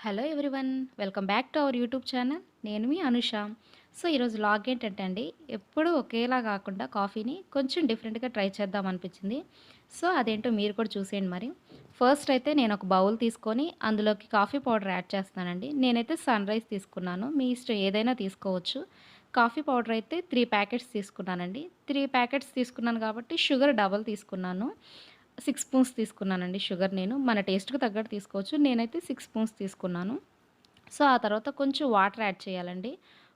Hello everyone, welcome back to our YouTube channel. నేను మీ Anusha. So ఈరోజు log ఏంటంటే అండి, ఎప్పుడూ ఒకేలా కాకుండా కాఫీని కొంచెం డిఫరెంట్గా ట్రై చేద్దాం అనిపించింది. సో అదేంటో మీరు కూడా చూసేయండి. మరి ఫస్ట్ అయితే నేను ఒక బౌల్ తీసుకొని అందులోకి కాఫీ పౌడర్ యాడ్ చేస్తానండి. నేనైతే సన్ రైజ్ తీసుకున్నాను, మీ ఇష్టం ఏదైనా తీసుకోవచ్చు. కాఫీ పౌడర్ అయితే 3 ప్యాకెట్స్ తీసుకున్నానండి. 3 ప్యాకెట్స్ తీసుకున్నాను కాబట్టి షుగర్ డబల్ తీసుకున్నాను. 6 స్పూన్స్ తీసుకున్నానండి షుగర్. నేను మన టేస్ట్‌కి తగ్గట్టు తీసుకోవచ్చు. నేనైతే 6 స్పూన్స్ తీసుకున్నాను. సో, ఆ తర్వాత కొంచెం వాటర్ యాడ్ చేయాలండి.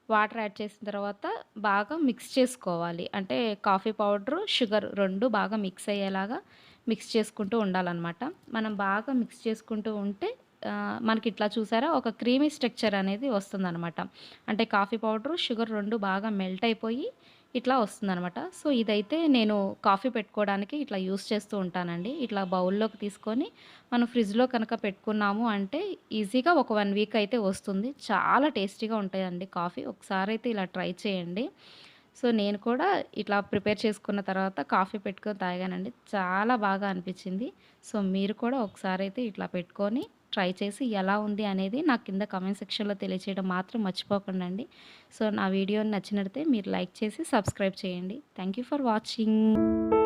వాటర్ యాడ్ చేసిన తర్వాత బాగా మిక్స్ చేసుకోవాలి. అంటే కాఫీ పౌడరు, షుగర్ 2 బాగా మిక్స్ అయ్యేలాగా మిక్స్ చేసుకుంటూ ఉండాలనమాట. మనం బాగా మిక్స్ చేసుకుంటూ ఉంటే మనకిట్లా చూసారా ఒక క్రీమీ స్ట్రక్చర్ అనేది వస్తుందనమాట. అంటే కాఫీ పౌడరు, షుగర్ 2 బాగా మెల్ట్ అయిపోయి ఇట్లా వస్తుందనమాట. సో, ఇదైతే నేను కాఫీ పెట్టుకోవడానికి ఇట్లా యూజ్ చేస్తూ ఉంటానండి. ఇట్లా బౌల్‌లోకి తీసుకొని మనం ఫ్రిడ్జ్‌లో కనుక పెట్టుకున్నాము అంటే ఈజీగా ఒక 1 వీక్ అయితే వస్తుంది. చాలా టేస్టీగా ఉంటాయండి కాఫీ. ఒకసారైతే ఇలా ట్రై చేయండి. సో, నేను కూడా ఇట్లా ప్రిపేర్ చేసుకున్న తర్వాత కాఫీ పెట్టుకొని తాగానండి. చాలా బాగా అనిపించింది. సో, మీరు కూడా ఒకసారైతే ఇట్లా పెట్టుకొని ట్రై చేసి ఎలా ఉంది అనేది నాకు కింద కామెంట్ సెక్షన్‌లో తెలియచేయడం మాత్రం మర్చిపోకండండి. సో, నా వీడియో నచ్చినట్లయితే మీరు లైక్ చేసి సబ్స్క్రైబ్ చేయండి. Thank you for watching.